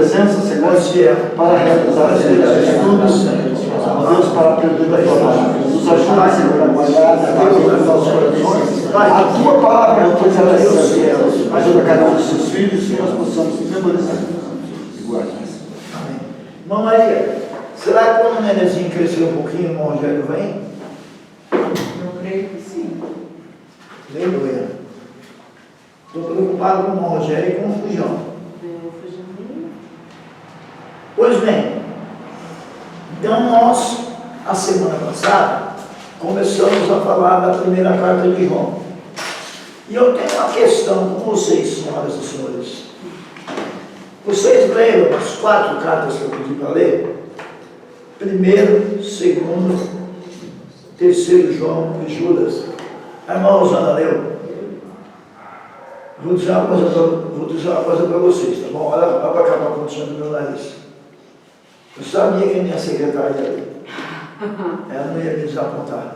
presença, Senhor, para realizar os estudos, Deus, para a perda da palavra. Nos ajuda, Senhor, a guardar os nossos corações. A tua palavra, pois ela é santa. Ajuda cada um dos seus filhos, que nós possamos memorizar. Amém. Irmã Maria, será que quando o nenenzinho crescer um pouquinho, o irmão Rogério vem? Eu creio que sim. Aleluia. Estou preocupado com o irmão Rogério e com o Fujão. Pois bem, então nós, a semana passada, começamos a falar da primeira carta de João. E eu tenho uma questão com vocês, senhoras e senhores. Vocês leram as 4 cartas que eu pedi para ler? 1º, 2º, 3º João e Judas. A irmã Rosana leu? Vou dizer uma coisa para vocês, tá bom? Olha para cá para a condição do meu nariz. Eu sabia que a minha secretária ia ler. Ela não ia me desapontar.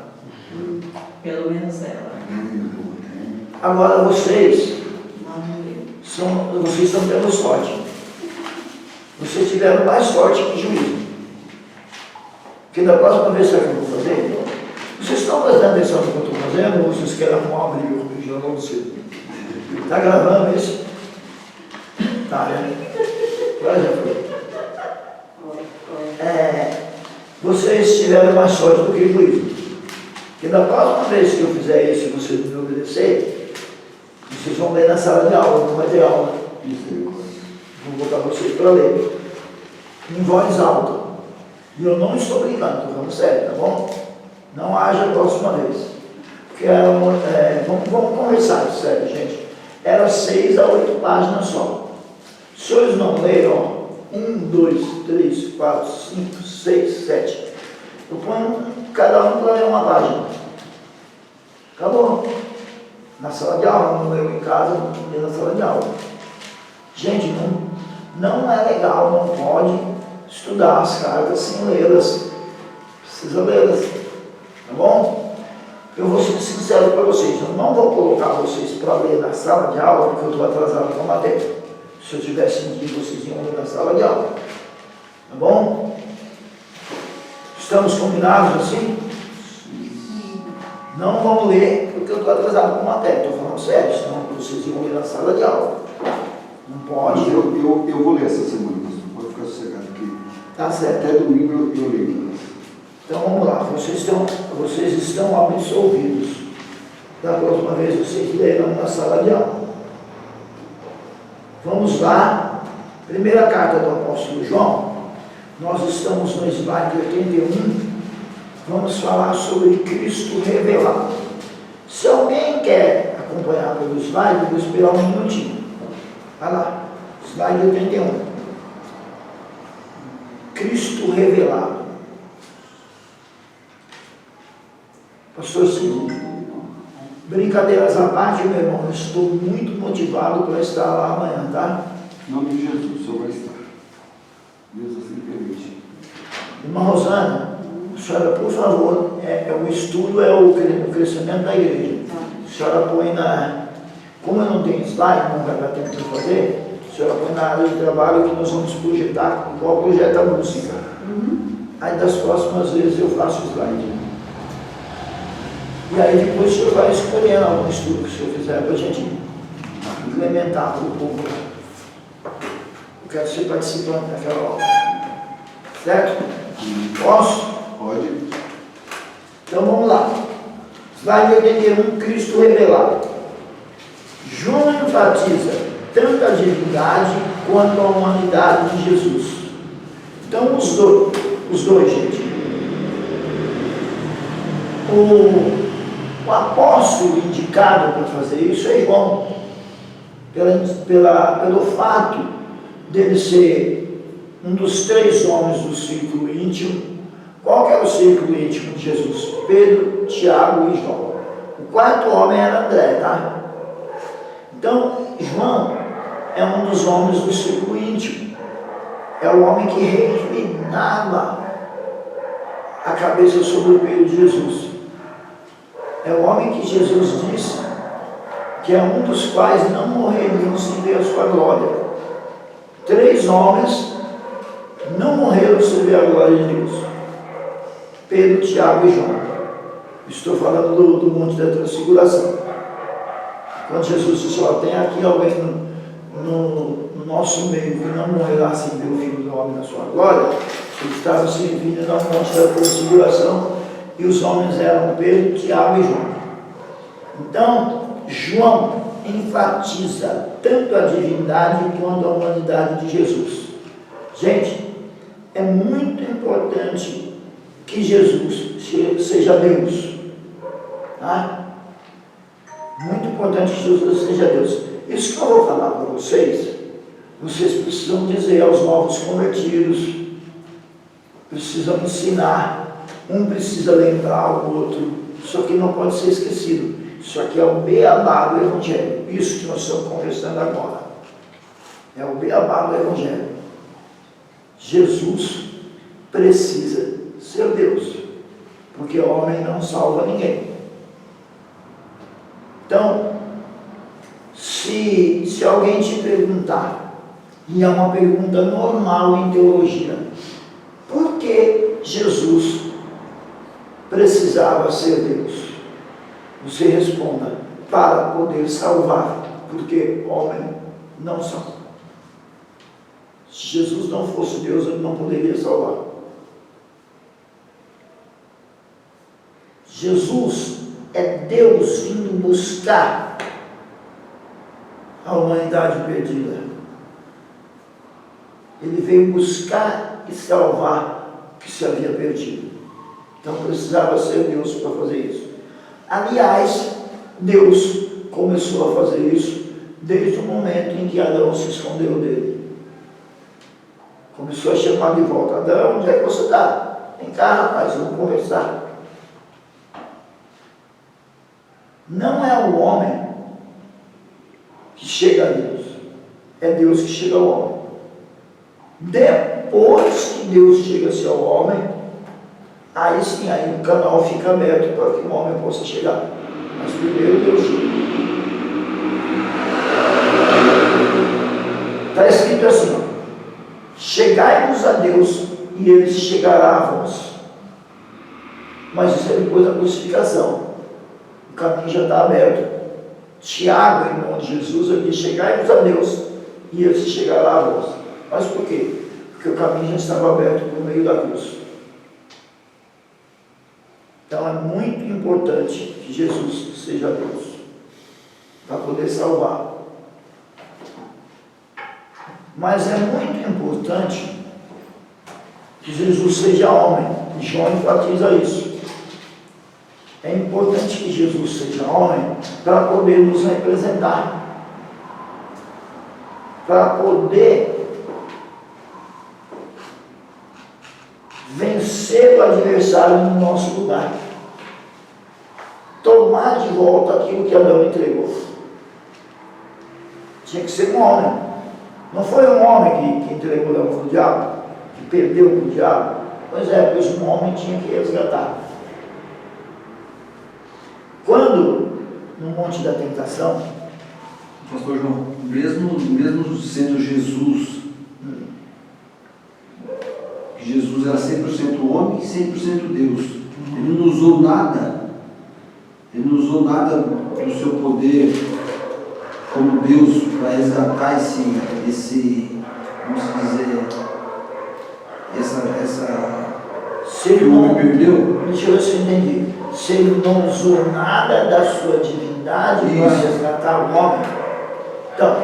Pelo menos ela. Agora vocês estão tendo sorte. Vocês tiveram mais sorte que juízo. Porque da próxima vez que eu vou fazer, vocês estão prestando atenção no que eu estou fazendo ou vocês querem arrumar uma briga comigo? Eu não sei. Está gravando isso? Tá, né? Agora já foi. Vocês tiveram mais sorte do que juízo. Porque da próxima vez que eu fizer isso e vocês me obedecerem, vocês vão ler na sala de aula, não vai ter aula. Vou botar vocês para ler. Em voz alta. E eu não estou brincando, estou falando sério, tá bom? Não haja a próxima vez. Porque vamos conversar, sério, gente. Era 6 a 8 páginas só. Se vocês não leram, 1, 2, 3, 4, 5, 6, 7. Eu ponho cada um para ler uma página. Acabou. Na sala de aula, não leu em casa, não leu na sala de aula. Gente, não é legal, não pode estudar as cartas sem lê-las. Precisa lê-las. Tá bom? Eu vou ser sincero para vocês, eu não vou colocar vocês para ler na sala de aula, porque eu estou atrasado com a matéria. Se eu tivesse um dia, vocês iam ler na sala de aula. Tá bom? Estamos combinados assim? Não vão ler, porque eu estou atrasado com a matéria. Estou falando sério, senão vocês iam ler na sala de aula. Não pode. Eu vou ler essa semana, pastor. Pode ficar sossegado aqui. Tá certo. Até domingo eu leio. Então vamos lá, vocês estão absolvidos. Da próxima vez vocês lerão na sala de aula. Vamos lá, primeira carta do apóstolo João. Nós estamos no slide 81. Vamos falar sobre Cristo revelado. Se alguém quer acompanhar pelo slide, eu vou esperar um minutinho. Vai lá, slide 81. Cristo revelado. Pastor Silvio, brincadeiras à parte, meu irmão, eu estou muito motivado para estar lá amanhã, tá? Em nome de Jesus, o Senhor vai estar. Deus assim permite. Irmã Rosana, a senhora, por favor, o estudo é o crescimento da igreja. A senhora põe como eu não tenho slide, não vai dar tempo de fazer, a senhora põe na área de trabalho que nós vamos projetar, igual projeta a música. Aí das próximas vezes eu faço o slide. E aí depois o senhor vai escolhendo algum estudo que o senhor fizer para a gente implementar para o povo. Eu quero ser participante daquela obra. Certo? Posso? Pode. Então vamos lá. Slide 81, Cristo revelado. João enfatiza tanto a divindade quanto a humanidade de Jesus. Então os dois, gente. O apóstolo indicado para fazer isso é João, pelo fato dele ser um dos 3 homens do círculo íntimo. Qual que era o círculo íntimo de Jesus? Pedro, Tiago e João. O 4º homem era André, tá? Então, João é um dos homens do círculo íntimo. É o homem que reclinava a cabeça sobre o peito de Jesus. É o homem que Jesus disse que é um dos quais não morreriam sem ver a sua glória. 3 homens não morreram sem ver a glória de Deus: Pedro, Tiago e João. Estou falando do Monte da Transfiguração. Quando Jesus disse: ó, tem aqui alguém no nosso meio que não morrerá sem ver o Filho do Homem na sua glória, ele estava se referindo ao Monte da Transfiguração, e os homens eram Pedro, Tiago e João. Então, João enfatiza tanto a divindade quanto a humanidade de Jesus. Gente, é muito importante que Jesus seja Deus. Tá? Muito importante que Jesus seja Deus. Isso que eu vou falar para vocês precisam dizer aos novos convertidos, precisam ensinar, um precisa lembrar o outro. Isso aqui não pode ser esquecido. Isso aqui é o beabá do Evangelho. Isso que nós estamos conversando agora é o beabá do Evangelho. Jesus precisa ser Deus, porque o homem não salva ninguém. Então, se alguém te perguntar, e é uma pergunta normal em teologia, por que Jesus precisava ser Deus? Você responda: para poder salvar, porque o homem não salva. Se Jesus não fosse Deus, ele não poderia salvar. Jesus é Deus vindo buscar a humanidade perdida. Ele veio buscar e salvar o que se havia perdido. Então precisava ser Deus para fazer isso. Aliás, Deus começou a fazer isso desde o momento em que Adão se escondeu dele. Começou a chamar de volta: Adão, onde é que você está? Vem cá, rapaz, vamos conversar. Não é o homem que chega a Deus, é Deus que chega ao homem. Depois que Deus chega-se ao homem, aí sim, aí o canal fica aberto para que o homem possa chegar. Mas primeiro Deus chega. Está escrito assim, ó: chegai-vos a Deus e Ele se chegará a vós. Mas isso é depois da crucificação. O caminho já está aberto. Tiago, irmão de Jesus, ele diz: chegai-vos a Deus e Ele se chegará a vós. Mas por quê? Porque o caminho já estava aberto por meio da cruz. Então é muito importante que Jesus seja Deus para poder salvar. Mas é muito importante que Jesus seja homem. E João enfatiza isso. É importante que Jesus seja homem para poder nos representar, para poder vencer o adversário no nosso lugar, tomar de volta aquilo que Adão entregou. Tinha que ser um homem. Não foi um homem que entregou na mão do diabo, que perdeu para o diabo. Pois é, pois um homem tinha que resgatar. Quando, no Monte da Tentação, Pastor João, mesmo sendo Jesus, Jesus era 100% homem e 100% Deus. Ele não usou nada do seu poder como Deus para resgatar esse vamos dizer, essa se ele não perdeu, deixa eu ver se eu entendi. Se ele não usou nada da sua divindade para resgatar o homem, então,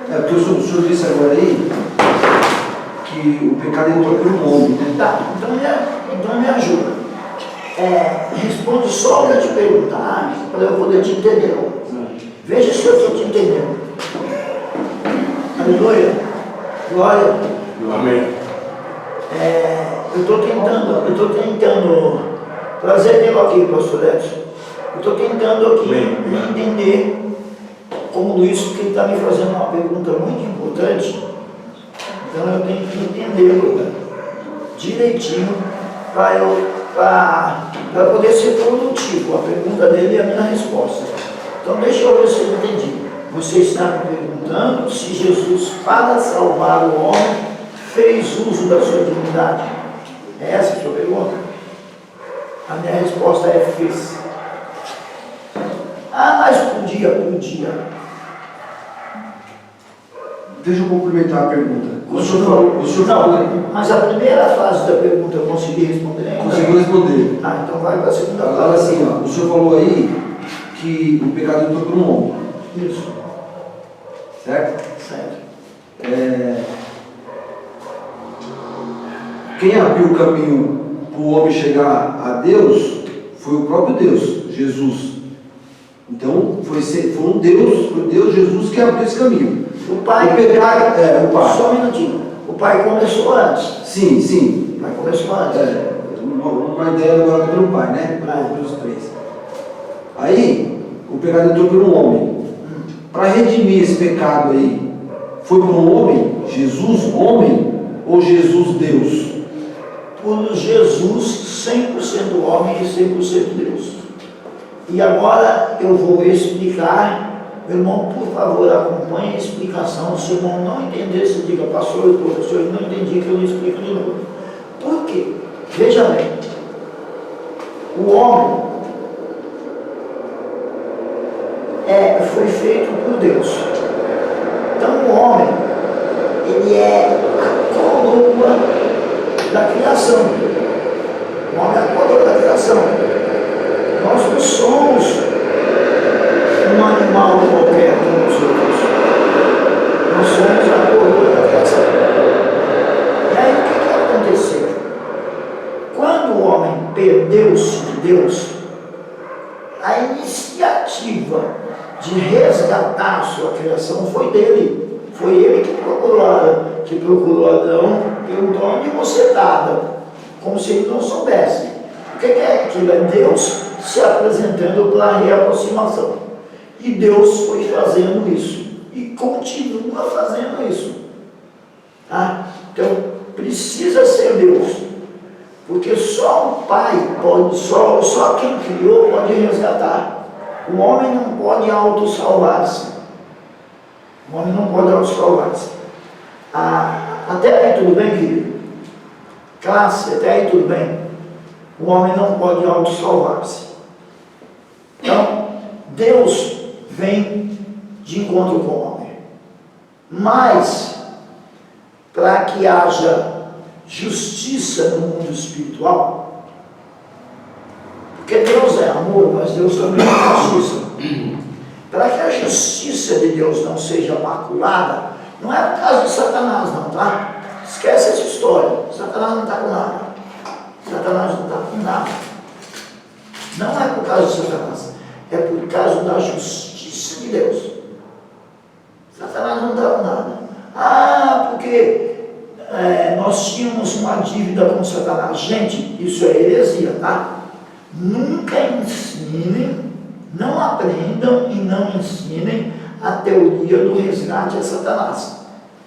porque o senhor disse agora aí que o pecado entrou pelo homem, né? Tá, então me ajuda. Responde só o que eu te perguntar, para eu poder te entender. Veja se eu estou te entendendo. Aleluia. Glória. Amém. Eu estou tentando trazer ele aqui, pastor Edson. Eu estou tentando aqui entender como Luiz, porque ele está me fazendo uma pergunta muito importante. Então eu tenho que entendê-lo direitinho para poder ser produtivo. A pergunta dele é a minha resposta. Então deixa eu ver se eu entendi. Você está me perguntando se Jesus, para salvar o homem, fez uso da sua divindade? É essa a sua pergunta? A minha resposta é: fez. Ah, mas podia. Deixa eu complementar a pergunta. O senhor Não, falou, mas a primeira fase da pergunta eu consegui responder ainda. conseguiu responder. Ah, então vai para a segunda Agora fase. assim, ó, o senhor falou aí que o pecado entrou por um homem, Isso, certo? certo. Quem abriu o caminho para o homem chegar a Deus foi o próprio Deus, Jesus. Então, foi Deus, Jesus, que abriu esse caminho. O pai, o pai. Só um minutinho. O pai começou antes. Sim. O pai começou antes. Uma ideia agora pelo pai, né? Pelos três. Aí, o pecado entrou por um homem. Para redimir esse pecado aí, foi por um homem, Jesus, homem, ou Jesus, Deus? Por Jesus, 100% homem e 100% Deus. E agora eu vou explicar. Meu irmão, por favor, acompanhe a explicação. Se o irmão não entender, você diga: pastor e professor, eu não entendi, que eu não explico de novo. Por quê? Veja bem, o homem foi feito por Deus. Então o homem, ele é a coroa da criação. O homem é a coroa da criação. Nós não somos um animal qualquer como os outros. Nós somos a coroa da criação. E aí o que aconteceu? Quando o homem perdeu-se de Deus, a iniciativa de resgatar a sua criação foi dele. Foi ele que procurou Adão, perguntou: onde você estava? Como se ele não soubesse. O que é aquilo? É Deus se apresentando para a reaproximação. E Deus foi fazendo isso. E continua fazendo isso. Tá? Então, precisa ser Deus. Porque só o Pai pode, só quem criou pode resgatar. O homem não pode autossalvar-se. O homem não pode autossalvar-se. Até aí tudo bem, querido? Classe, até aí tudo bem? O homem não pode autossalvar-se. Então, Deus vem de encontro com o homem. Mas, para que haja justiça no mundo espiritual, porque Deus é amor, mas Deus também é justiça. Para que a justiça de Deus não seja maculada, não é por causa de Satanás não, tá? Esquece essa história. Satanás não está com nada. Satanás não está com nada. Não é por causa de Satanás, é por causa da justiça de Deus. Satanás não está com nada. Porque nós tínhamos uma dívida com Satanás. Gente, isso é heresia, tá? Nunca ensinem, não aprendam e não ensinem a teoria do resgate a Satanás.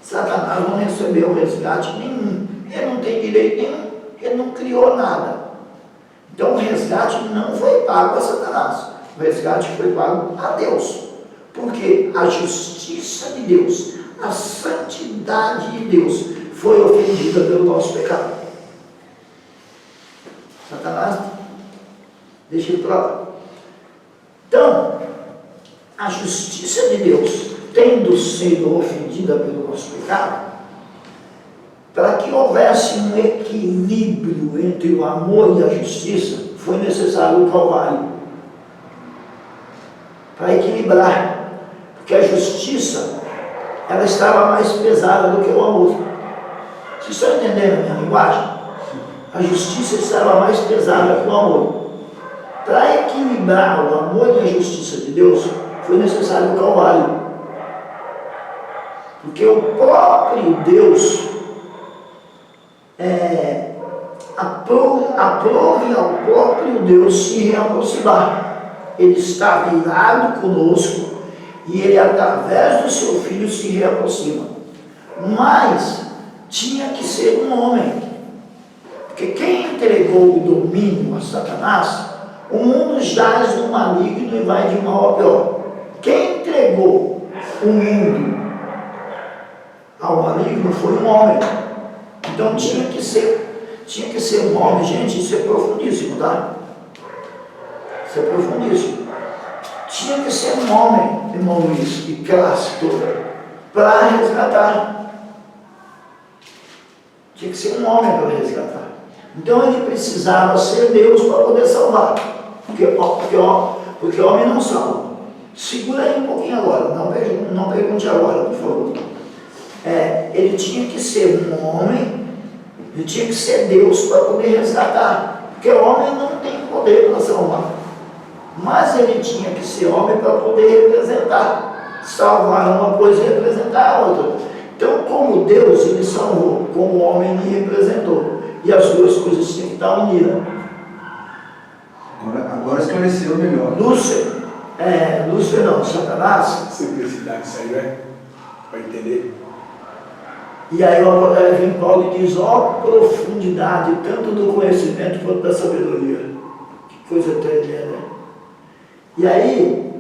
Satanás não recebeu resgate nenhum. Ele não tem direito nenhum. Ele não criou nada. Então o resgate não foi pago a Satanás. O resgate foi pago a Deus. Porque a justiça de Deus, a santidade de Deus foi ofendida pelo nosso pecado. Satanás, deixa ele para lá. Então, a justiça de Deus, tendo sido ofendida pelo nosso pecado, para que houvesse um equilíbrio entre o amor e a justiça, foi necessário o Calvário. Para equilibrar. Porque a justiça, ela estava mais pesada do que o amor. Vocês estão entendendo a minha linguagem? A justiça estava mais pesada que o amor. Para equilibrar o amor e a justiça de Deus, foi necessário o Calvário. Porque o próprio Deus aprove ao próprio Deus se reaproximar. Ele está virado conosco e ele, através do seu Filho, se reaproxima. Mas tinha que ser um homem. Porque quem entregou o domínio a Satanás, o mundo jaz no maligno e vai de mal a pior. Quem entregou unindo ao maligno foi um homem. Então tinha que ser um homem, gente, isso é profundíssimo, tá? Isso é profundíssimo. Tinha que ser um homem, irmão Luiz, e classe toda, para resgatar. Tinha que ser um homem para resgatar. Então ele precisava ser Deus para poder salvar. Porque homem não salva. Segura aí um pouquinho agora, não pergunte agora, por favor. Ele tinha que ser um homem, ele tinha que ser Deus para poder resgatar. Porque homem não tem poder para salvar. Mas ele tinha que ser homem para poder representar. Salvar uma coisa e representar a outra. Então, como Deus, ele salvou, como homem, ele representou. E as duas coisas tinham que estar unidas. Agora esclareceu melhor. Lúcifer não, Satanás. Simplicidade, isso aí, né? Para entender. E aí vem Paulo e diz, ó profundidade, tanto do conhecimento quanto da sabedoria. Que coisa tremenda. E aí,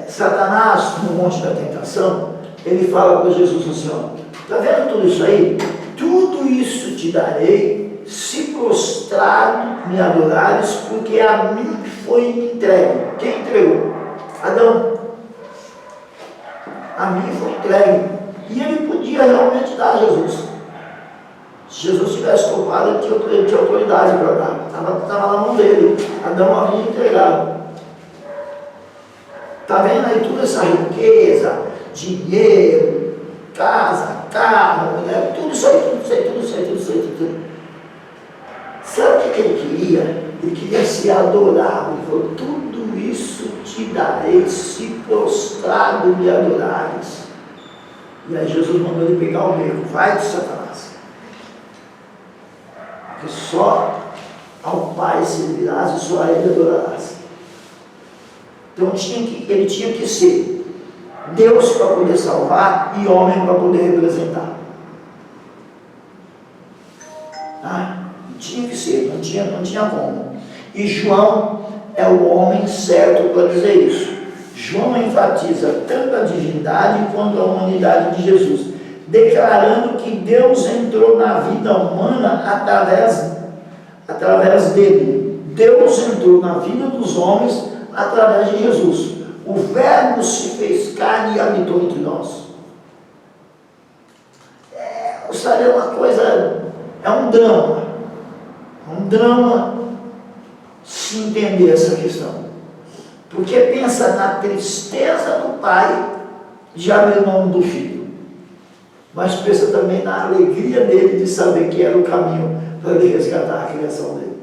Satanás, no Monte da Tentação, ele fala para Jesus assim, ó, está vendo tudo isso aí? Tudo isso te darei, se prostrado me adorares, porque a mim foi entregue. Quem entregou? Adão. A mim foi entregue. E ele podia realmente dar a Jesus. Se Jesus tivesse topado, ele tinha autoridade para dar. Estava na mão dele. Adão havia entregado. Está vendo aí toda essa riqueza, dinheiro, casa, carro, né? Tudo isso aí. Sabe o que ele queria? Ele queria ser adorado. Ele falou, tudo isso te darei, se prostrado me adorares. E aí Jesus mandou ele pegar o meio. Vai de Satanás. Porque só ao Pai servirás e só a Ele adorarás. Então ele tinha que ser Deus para poder salvar e homem para poder representar. Tá? Tinha que ser, não tinha como. E João é o homem certo para dizer isso. João enfatiza tanto a divindade quanto a humanidade de Jesus, declarando que Deus entrou na vida humana através dele. Deus entrou na vida dos homens através de Jesus. O Verbo se fez carne e habitou entre nós. Sabe, uma coisa, é um drama se entender essa questão. Porque pensa na tristeza do pai de abrir mão do filho, mas pensa também na alegria dele de saber que era o caminho para ele resgatar a criação dele.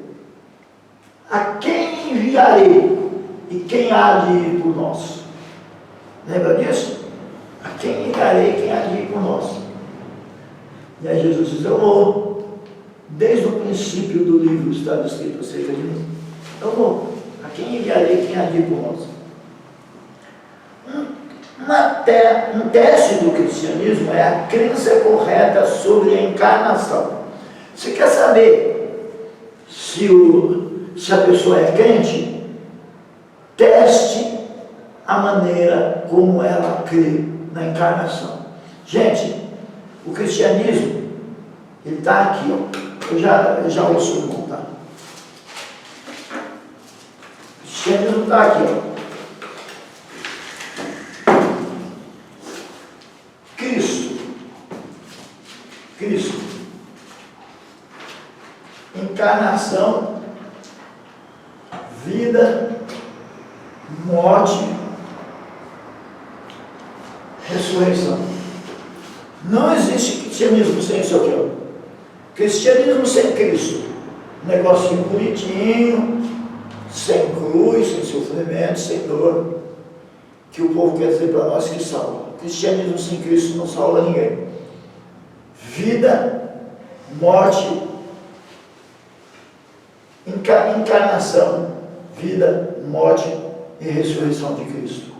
A quem enviarei e quem há de ir por nós? Lembra disso? A quem enviarei e quem há de ir por nós? E aí Jesus diz, eu vou. Desde o princípio do livro está escrito acerca de mim. Eu vou. A quem enviarei, quem há de ir por nós? Um teste do cristianismo é a crença correta sobre a encarnação. Você quer saber se a pessoa é crente? Teste a maneira como ela crê na encarnação. Gente, o cristianismo, ele está aqui, ó. Eu já ouço o irmão, tá? O cristianismo está aqui, ó. Cristo. Encarnação, vida, morte, ressurreição. Não existe cristianismo sem isso aqui, ó. Cristianismo sem Cristo, um negocinho bonitinho, sem cruz, sem sofrimento, sem dor, que o povo quer dizer para nós que salva. Cristianismo sem Cristo não salva ninguém. Vida, morte, encarnação, vida, morte e ressurreição de Cristo.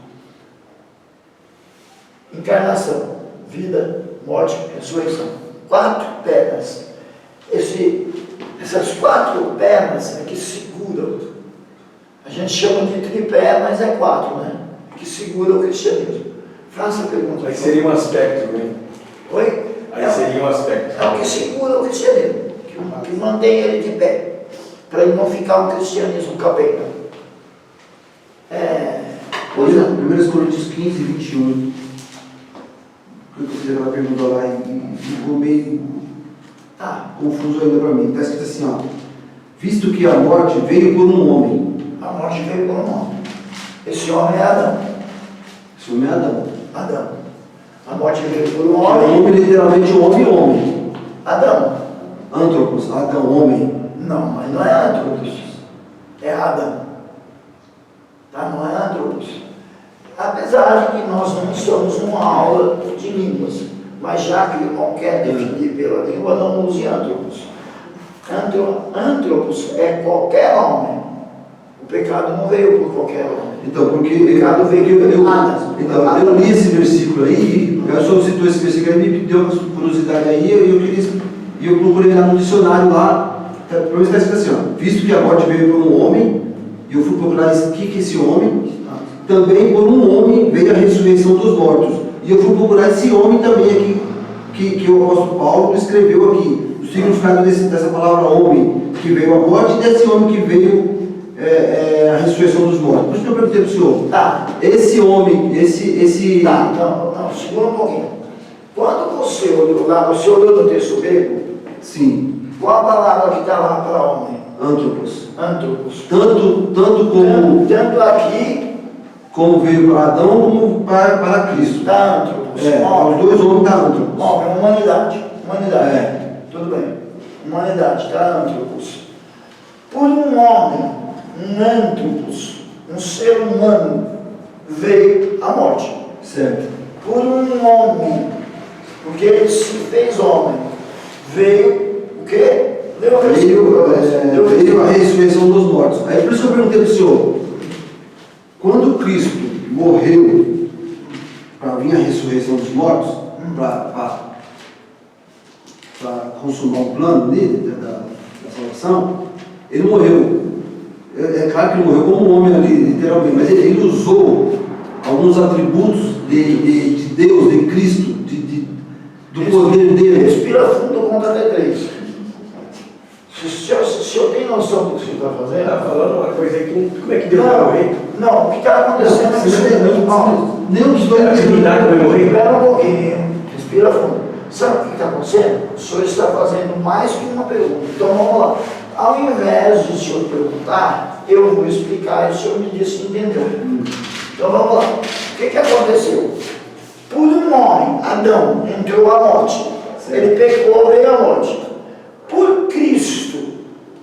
Encarnação, vida, morte, ressurreição. 4 pernas. Essas 4 pernas é que seguram. A gente chama de tripé, mas é 4, né? que segura o cristianismo. Faça a pergunta. Aí seria um aspecto, né? Oi? Aí seria um aspecto. É o que segura o cristianismo, que mantém ele de pé, para ele não ficar um cristianismo capeta. Pois é. 1 Coríntios 15, 21. Eu fiz aquela pergunta lá e ficou meio confuso ainda para mim. Está escrito assim, ó. Visto que a morte veio por um homem. A morte veio por um homem. Esse homem é Adão. Esse homem é Adão. Adão. A morte veio por um O homem. homem literalmente homem. Adão. Antropos, Adão, homem. Não, mas não é Antropos. É Adão. Tá? Não é Antropos. Apesar de que nós não estamos numa aula de línguas, mas já que não quer definir pela língua, não use Antropos. Antropos é qualquer homem. O pecado não veio por qualquer homem. Então, porque O pecado veio por Adão. Então, eu li esse versículo aí, o senhor citou esse versículo aí, me deu uma curiosidade aí, e eu procurei lá no dicionário lá, para mim está escrito assim, ó, visto que a morte veio por um homem, e eu fui procurar o que é esse homem, também por um homem veio a ressurreição dos mortos. E eu fui procurar esse homem também aqui, que o apóstolo Paulo escreveu aqui, o significado dessa palavra homem, que veio a morte, e desse homem que veio a ressurreição dos mortos. Por isso que eu perguntei para o senhor. Tá. Esse homem, esse... Tá, não, segura um pouquinho. Quando você olhou lá, você olhou no texto grego, Sim. qual a palavra que está lá para homem? Antropos. Antropos. Tanto como... Tanto aqui Como veio para Adão, como para Cristo. está Antropos. Os dois homens estão Antropos. Homem, humanidade. É. Tudo bem. Humanidade, está Antropos. Por um homem, um Antropos, um ser humano, veio a morte. Certo. Por um homem, porque ele se fez homem, veio o quê? Deu Veio a ressurreição dos mortos. Aí por isso que eu perguntei para o senhor, quando Cristo morreu para vir a ressurreição dos mortos, para consumar o plano dele, da salvação, ele morreu. É claro que ele morreu como um homem ali, literalmente, mas ele usou alguns atributos de Deus, de Cristo, do poder dele. Respira fundo, conta até 3. Se o senhor tem noção do que o senhor está fazendo? Está falando uma coisa aí que como é que deu para morrer? Não, o que está acontecendo é que você Nem os dois Atividade vai morrer. Espera um pouquinho, respira fundo. Sabe o que está acontecendo? O senhor está fazendo mais que uma pergunta. Então vamos lá. Ao invés de o senhor perguntar, eu vou explicar e o senhor me diz se entendeu. Então vamos lá. O que aconteceu? Por um homem, Adão, entrou a morte. Ele pecou, veio a morte. Por Cristo,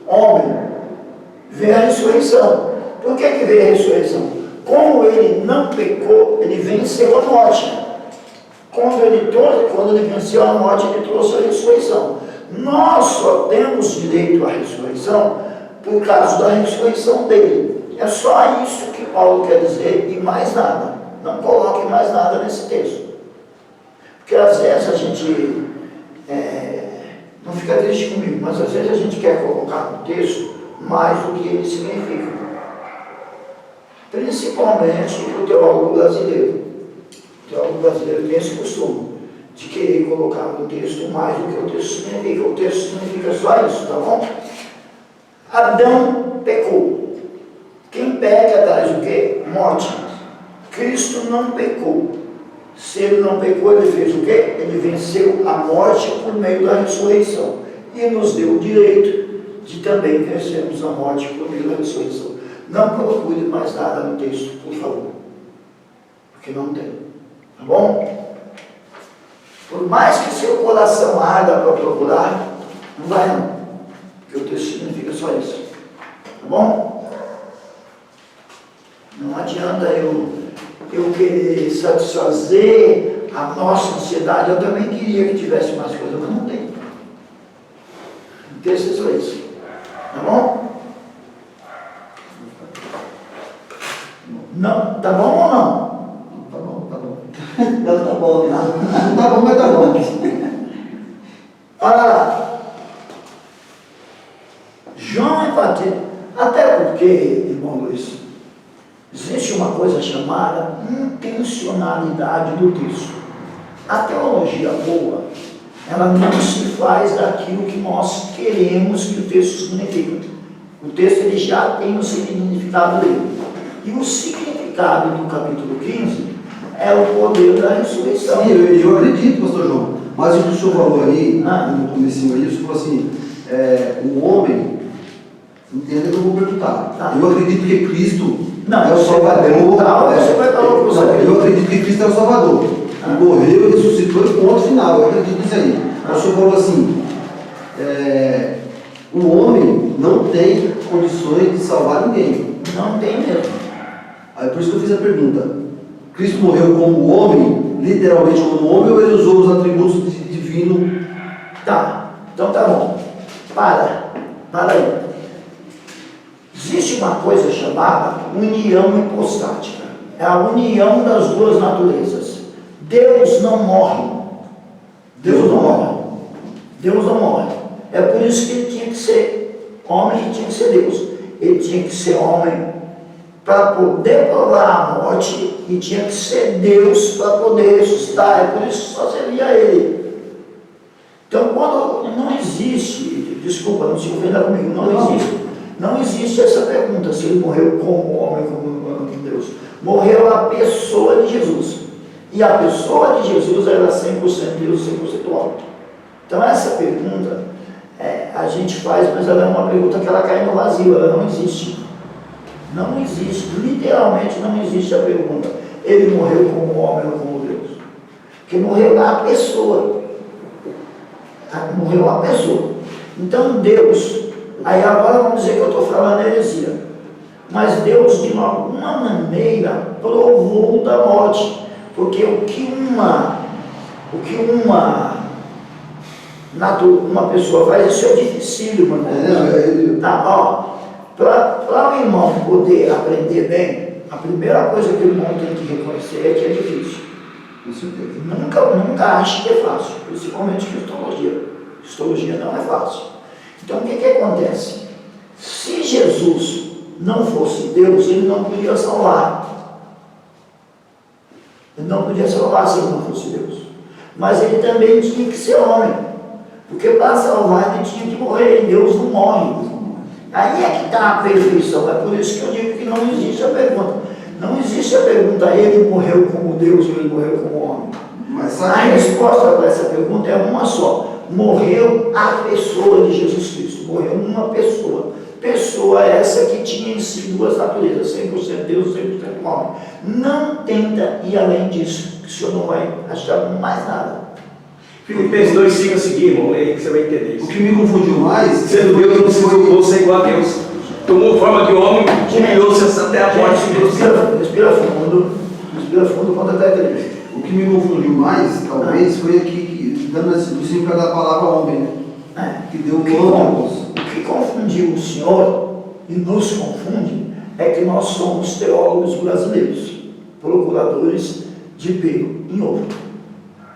homem, veio a ressurreição. Por que veio a ressurreição? Como ele não pecou, ele venceu a morte. Quando ele venceu a morte, ele trouxe a ressurreição. Nós só temos direito à ressurreição por causa da ressurreição dele. É só isso que Paulo quer dizer e mais nada. Não coloque mais nada nesse texto. Porque às vezes a gente, não fica triste comigo, mas às vezes a gente quer colocar no texto mais do que ele significa. Principalmente o teólogo brasileiro. O teólogo brasileiro tem esse costume de querer colocar no texto mais do que o texto significa. O texto significa só isso, tá bom? Adão pecou. Quem peca traz o quê? Morte. Cristo não pecou. Se ele não pecou, ele fez o quê? Ele venceu a morte por meio da ressurreição. E nos deu o direito de também vencermos a morte por meio da ressurreição. Não procure mais nada no texto, por favor. Porque não tem. Tá bom? Por mais que seu coração arda para procurar, não vai não. Porque o texto significa só isso. Tá bom? Não adianta eu querer satisfazer a nossa ansiedade. Eu também queria que tivesse mais coisa, mas não tem. O texto é só isso. Tá bom? Não, tá bom ou não? Tá bom, tá bom. Não, tá bom, não tá bom, mas tá bom. Olha lá. João é Batista. Até porque, irmão Luiz, Existe uma coisa chamada intencionalidade do texto. A teologia boa, ela não se faz daquilo que nós queremos que o texto signifique. O texto ele já tem o significado dele. E o significado do capítulo 15 é o poder da ressurreição. Sim, eu acredito, pastor João. Mas o que o senhor falou aí, no comecinho aí, o senhor falou assim, o homem, entenda que eu vou perguntar. Tá. Eu acredito que Cristo Não, é o você vai Salvador. perguntar, ou você vai falar o que você Não, quer. eu acredito que Cristo é o Salvador. Ele morreu, ressuscitou e ponto final. Eu acredito nisso aí. O senhor falou assim, o homem não tem condições de salvar ninguém. Não tem mesmo. Aí por isso que eu fiz a pergunta. Cristo morreu como homem, literalmente como homem, ou ele usou os atributos divinos? Tá, então tá bom. Para aí. Existe uma coisa chamada união hipostática. É a união das duas naturezas. Deus não morre. Deus não morre. Deus não morre. É por isso que ele tinha que ser homem e tinha que ser Deus. Ele tinha que ser homem para poder provar a morte e tinha que ser Deus para poder ressuscitar. É por isso que só seria ele. Então, quando não existe, desculpa, não se ofenda comigo, não existe essa pergunta se ele morreu como homem, como Deus. Morreu a pessoa de Jesus. E a pessoa de Jesus era 100% Deus, 100% homem. Então, essa pergunta a gente faz, mas ela é uma pergunta que ela cai no vazio, ela não existe. Não existe, literalmente não existe a pergunta. Ele morreu como homem ou como Deus? Porque morreu a pessoa. Morreu a pessoa. Então Deus, aí agora vamos dizer que eu estou falando heresia, mas Deus de alguma maneira provou da morte, porque o que uma pessoa faz, isso é difícil, irmão. Para o irmão poder aprender bem, a primeira coisa que o irmão tem que reconhecer é que é difícil. Com certeza. Nunca ache que é fácil, principalmente cristologia. Cristologia não é fácil. Então o que acontece? Se Jesus não fosse Deus, ele não podia salvar. Ele não podia salvar se ele não fosse Deus. Mas ele também tinha que ser homem. Porque para salvar ele tinha que morrer, e Deus não morre. Aí é que está a perfeição. É por isso que eu digo que não existe a pergunta. Não existe a pergunta, ele morreu como Deus ou ele morreu como homem. Mas A resposta para essa pergunta é uma só. Morreu a pessoa de Jesus Cristo. Morreu uma pessoa. Pessoa essa que tinha em si duas naturezas, 100% Deus, 100% homem. Não tenta ir além disso, que o senhor não vai achar mais nada. Filipenses 2,5 a seguir, irmão, aí que você vai entender o isso. que me confundiu mais... Sendo Deus, não se colocou ser igual a Deus. Tomou forma de homem, humilhou-se até a morte. Respira fundo, conta até 3. O que me confundiu mais, talvez, foi aqui, dando o significado da palavra homem, né? Que deu um ônibus. O que confundiu o senhor e nos confunde é que nós somos teólogos brasileiros, procuradores de pelo em ovo.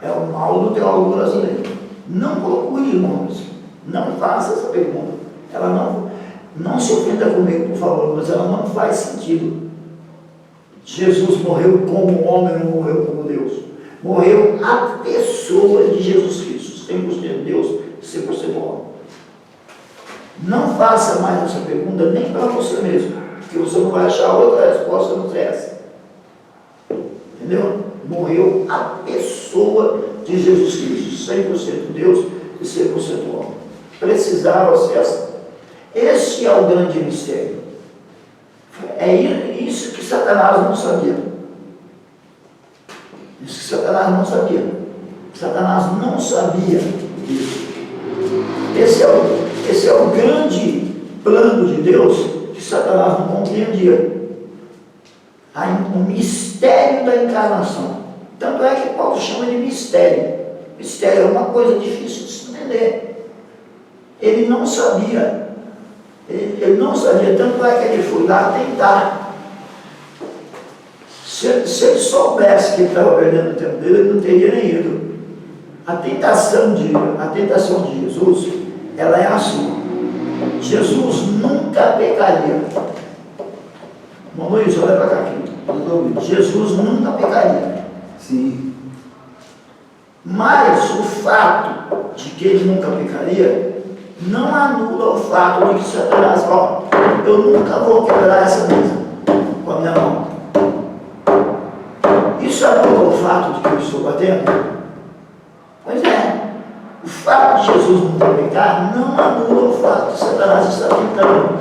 É o mal do teólogo brasileiro. Não procure irmãos, não faça essa pergunta. Ela não se ofenda comigo, por favor, mas ela não faz sentido. Jesus morreu como homem, não morreu como Deus. Morreu a pessoa de Jesus Cristo, 100% Deus, 100% homem. Não faça mais essa pergunta nem para você mesmo, porque você não vai achar outra resposta não ser essa. Entendeu? Morreu a pessoa de Jesus Cristo, 100% Deus e 100% homem. Precisava ser assim. Esse é o grande mistério. É isso que Satanás não sabia. Isso que Satanás não sabia. Satanás não sabia isso. Esse é o grande plano de Deus que Satanás não compreendia. O mistério da encarnação. Tanto é que Paulo chama de mistério. Mistério é uma coisa difícil de se entender. Ele não sabia. Ele não sabia, tanto é que ele foi lá tentar. Se ele soubesse que ele estava perdendo o tempo dele, ele não teria nem ido. A tentação de Jesus, ela é assim. Jesus nunca pecaria. Luiz, olha para cá aqui. Jesus nunca pecaria. Sim. Mas o fato de que ele nunca pecaria não anula o fato de que Satanás, ó, eu nunca vou quebrar essa mesa com a minha mão. Isso anula o fato de que eu estou batendo? Pois é. O fato de Jesus nunca pecar não anula o fato de Satanás estar tentando.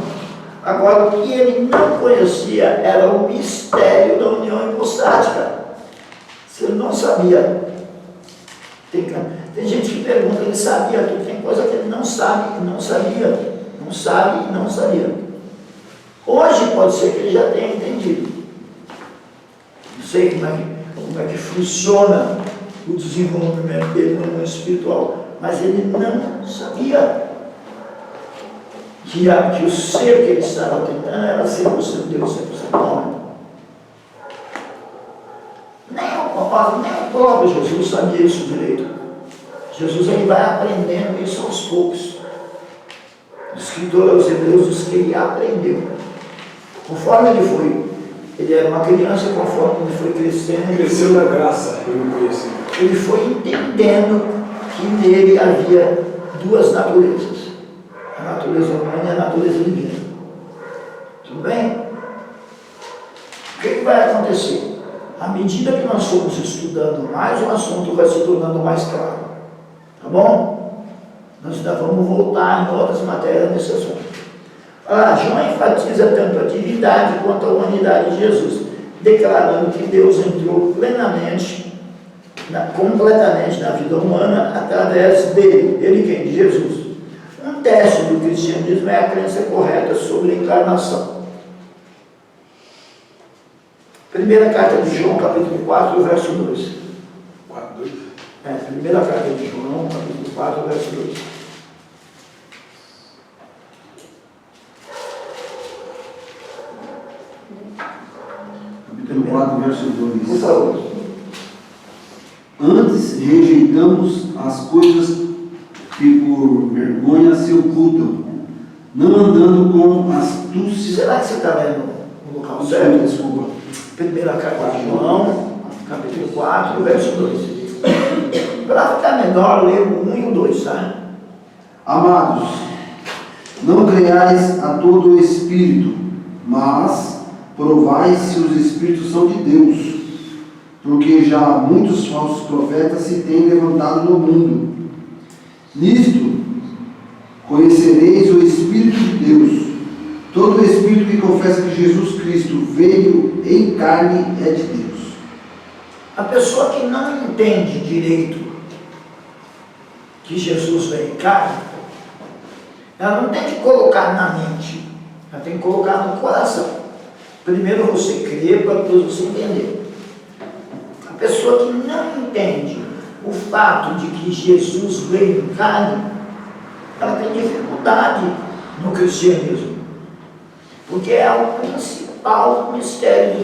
Agora, o que ele não conhecia era o mistério da união hipostática. Se ele não sabia. Tem gente que pergunta, ele sabia tudo, tem coisa que ele não sabe e não sabia. Não sabe e não sabia. Hoje pode ser que ele já tenha entendido. Não sei como é que funciona o desenvolvimento dele no mundo espiritual, mas ele não sabia que o ser que ele estava tentando era 100% Deus, 100% homem. Nem o próprio Jesus sabia isso direito. Jesus ele vai aprendendo isso aos poucos. O escritor aos Hebreus diz que ele aprendeu. Conforme ele era uma criança, conforme ele foi crescendo, Cresceu na graça, eu não conheci. ele foi entendendo que nele havia duas naturezas. A natureza humana e a natureza divina. Tudo bem? O que vai acontecer? À medida que nós formos estudando mais, o assunto vai se tornando mais claro. Tá bom? Nós ainda vamos voltar em outras matérias nesse assunto. João enfatiza tanto a divindade quanto a humanidade de Jesus, declarando que Deus entrou plenamente, completamente na vida humana através dele. Ele quem? De Jesus. Um teste do cristianismo é a crença correta sobre a encarnação. Primeira carta de João, capítulo 4, verso 2. 4, 2. Primeira carta de João, capítulo 4, verso 2. Capítulo 4, verso 2. Por favor. Antes rejeitamos as coisas que por vergonha se ocultam, não andando com astúcia. Será que você está vendo no local certo? Desculpa. Primeira carta de João, capítulo 4, verso 2. Para ficar menor, lê o 1 e o 2, tá? Amados, não creiais a todo o Espírito, mas provai se os Espíritos são de Deus, porque já muitos falsos profetas se têm levantado no mundo. Nisto conhecereis o Espírito de Deus. Todo Espírito que confessa que Jesus Cristo veio em carne é de Deus. A pessoa que não entende direito que Jesus veio em carne, ela não tem que colocar na mente, ela tem que colocar no coração. Primeiro você crê para depois você entender. A pessoa que não entende o fato de que Jesus veio em carne, ela tem dificuldade no cristianismo, porque é o principal mistério do